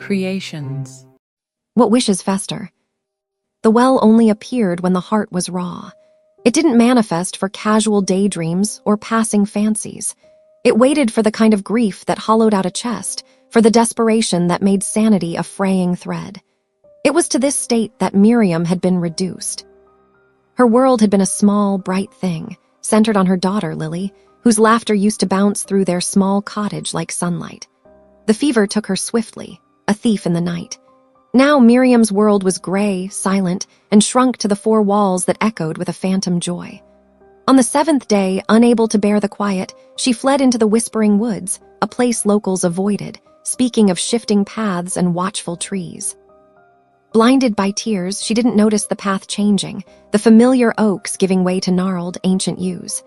Creations. What wishes fester? The well only appeared when the heart was raw. It didn't manifest for casual daydreams or passing fancies. It waited for the kind of grief that hollowed out a chest, for the desperation that made sanity a fraying thread. It was to this state that Miriam had been reduced. Her world had been a small, bright thing, centered on her daughter, Lily, whose laughter used to bounce through their small cottage like sunlight. The fever took her swiftly, a thief in the night. Now Miriam's world was gray, silent, and shrunk to the four walls that echoed with a phantom joy. On the seventh day, unable to bear the quiet, she fled into the whispering woods, a place locals avoided, speaking of shifting paths and watchful trees. Blinded by tears, she didn't notice the path changing, the familiar oaks giving way to gnarled, ancient yews.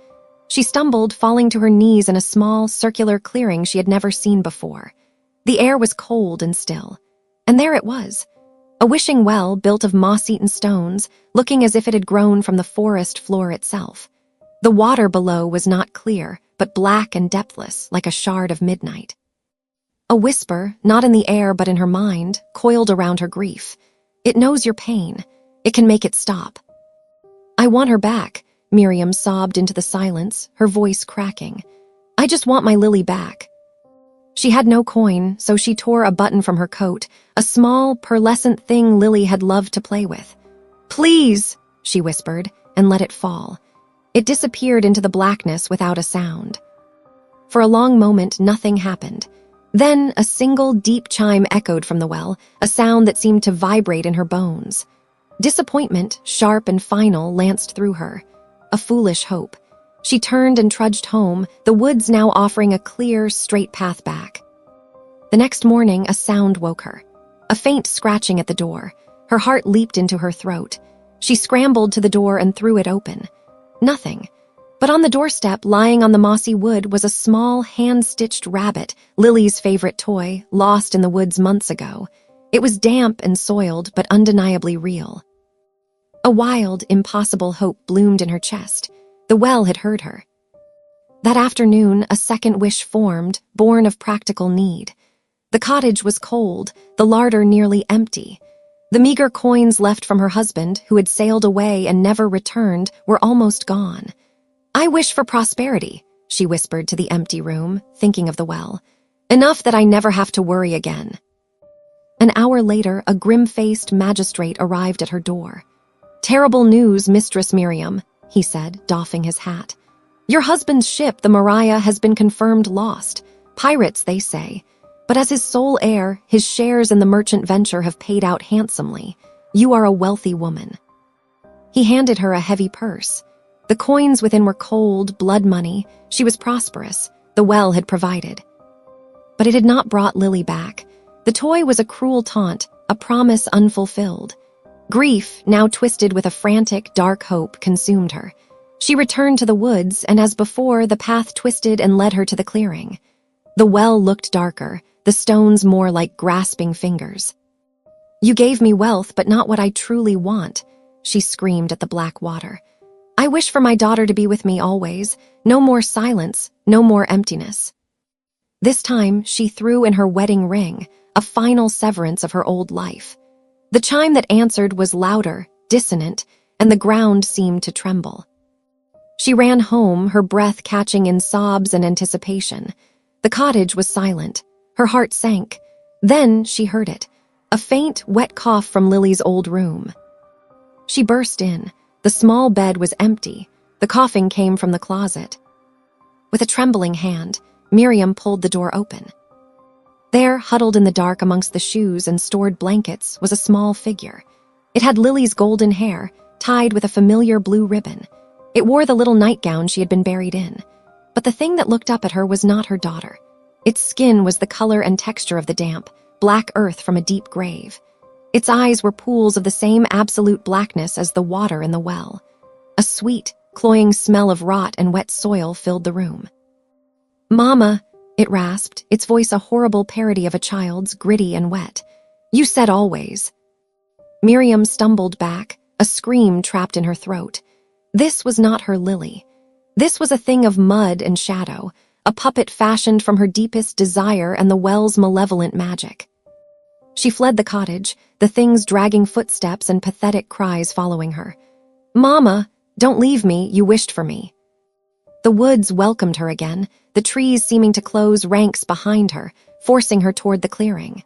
She stumbled, falling to her knees in a small, circular clearing she had never seen before. The air was cold and still. And there it was, a wishing well built of moss-eaten stones, looking as if it had grown from the forest floor itself. The water below was not clear, but black and depthless, like a shard of midnight. A whisper, not in the air but in her mind, coiled around her grief. It knows your pain. It can make it stop. I want her back, Miriam sobbed into the silence, her voice cracking. I just want my Lily back. She had no coin, so she tore a button from her coat, a small, pearlescent thing Lily had loved to play with. Please, she whispered, and let it fall. It disappeared into the blackness without a sound. For a long moment, nothing happened. Then a single deep chime echoed from the well, a sound that seemed to vibrate in her bones. Disappointment, sharp and final, lanced through her. A foolish hope. She turned and trudged home, the woods now offering a clear, straight path back. The next morning, a sound woke her. A faint scratching at the door. Her heart leaped into her throat. She scrambled to the door and threw it open. Nothing. But on the doorstep, lying on the mossy wood, was a small, hand-stitched rabbit, Lily's favorite toy, lost in the woods months ago. It was damp and soiled, but undeniably real. A wild, impossible hope bloomed in her chest. The well had heard her. That afternoon, a second wish formed, born of practical need. The cottage was cold, the larder nearly empty. The meager coins left from her husband, who had sailed away and never returned, were almost gone. I wish for prosperity, she whispered to the empty room, thinking of the well. Enough that I never have to worry again. An hour later, a grim-faced magistrate arrived at her door. Terrible news, Mistress Miriam, he said, doffing his hat. Your husband's ship, the Mariah, has been confirmed lost. Pirates, they say. But as his sole heir, his shares in the merchant venture have paid out handsomely. You are a wealthy woman. He handed her a heavy purse. The coins within were cold, blood money. She was prosperous. The well had provided. But it had not brought Lily back. The toy was a cruel taunt, a promise unfulfilled. Grief, now twisted with a frantic, dark hope, consumed her. She returned to the woods, and as before, the path twisted and led her to the clearing. The well looked darker, the stones more like grasping fingers. You gave me wealth, but not what I truly want, she screamed at the black water. I wish for my daughter to be with me always. No more silence, no more emptiness. This time, she threw in her wedding ring, a final severance of her old life. The chime that answered was louder, dissonant, and the ground seemed to tremble. She ran home, her breath catching in sobs and anticipation. The cottage was silent. Her heart sank. Then she heard it, a faint, wet cough from Lily's old room. She burst in. The small bed was empty. The coughing came from the closet. With a trembling hand, Miriam pulled the door open. There, huddled in the dark amongst the shoes and stored blankets, was a small figure. It had Lily's golden hair, tied with a familiar blue ribbon. It wore the little nightgown she had been buried in. But the thing that looked up at her was not her daughter. Its skin was the color and texture of the damp, black earth from a deep grave. Its eyes were pools of the same absolute blackness as the water in the well. A sweet, cloying smell of rot and wet soil filled the room. Mama, it rasped, its voice a horrible parody of a child's, gritty and wet. You said always. Miriam stumbled back, a scream trapped in her throat. This was not her Lily. This was a thing of mud and shadow, a puppet fashioned from her deepest desire and the well's malevolent magic. She fled the cottage, the things dragging footsteps and pathetic cries following her. "Mama, don't leave me, you wished for me." The woods welcomed her again, the trees seeming to close ranks behind her, forcing her toward the clearing.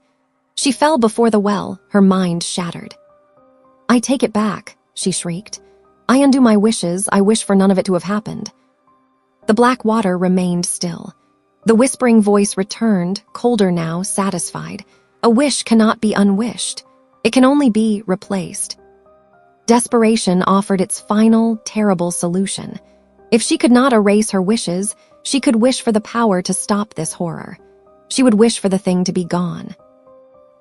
She fell before the well, her mind shattered. "I take it back," she shrieked. "I undo my wishes, I wish for none of it to have happened." The black water remained still. The whispering voice returned, colder now, satisfied. A wish cannot be unwished. It can only be replaced. Desperation offered its final, terrible solution. If she could not erase her wishes, she could wish for the power to stop this horror. She would wish for the thing to be gone.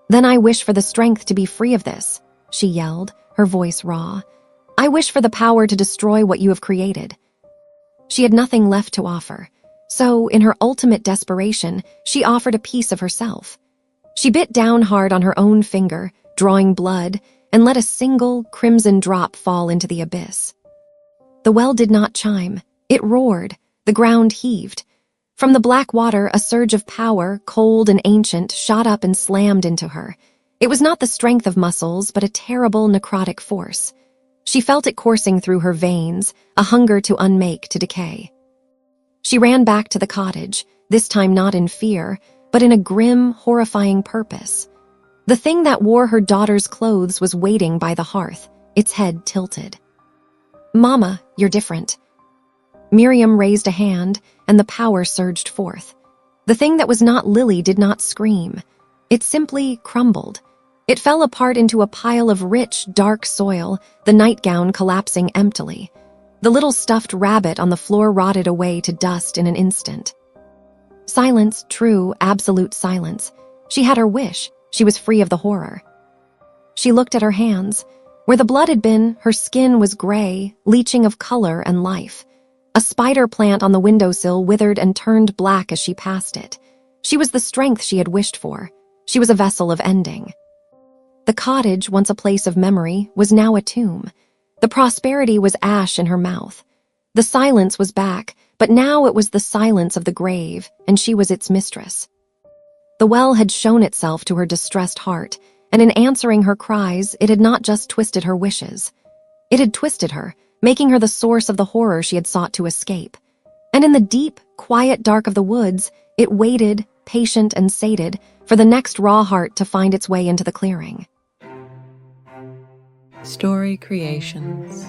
"Then I wish for the strength to be free of this," she yelled, her voice raw. "I wish for the power to destroy what you have created." She had nothing left to offer, so in her ultimate desperation, she offered a piece of herself. She bit down hard on her own finger, drawing blood, and let a single crimson drop fall into the abyss. The well did not chime. It roared. The ground heaved. From the black water, a surge of power, cold and ancient, shot up and slammed into her. It was not the strength of muscles, but a terrible necrotic force. She felt it coursing through her veins, a hunger to unmake, to decay. She ran back to the cottage, this time not in fear, but in a grim, horrifying purpose. The thing that wore her daughter's clothes was waiting by the hearth, its head tilted. "Mama, you're different." Miriam raised a hand, and the power surged forth. The thing that was not Lily did not scream. It simply crumbled. It fell apart into a pile of rich, dark soil, the nightgown collapsing emptily. The little stuffed rabbit on the floor rotted away to dust in an instant. Silence, true, absolute silence. She had her wish. She was free of the horror. She looked at her hands. Where the blood had been, her skin was gray, leaching of color and life. A spider plant on the windowsill withered and turned black as she passed it. She was the strength she had wished for. She was a vessel of ending. The cottage, once a place of memory, was now a tomb. The prosperity was ash in her mouth. The silence was back, but now it was the silence of the grave, and she was its mistress. The well had shown itself to her distressed heart, and in answering her cries, it had not just twisted her wishes. It had twisted her, making her the source of the horror she had sought to escape. And in the deep, quiet dark of the woods, it waited, patient and sated, for the next raw heart to find its way into the clearing. Story Creations.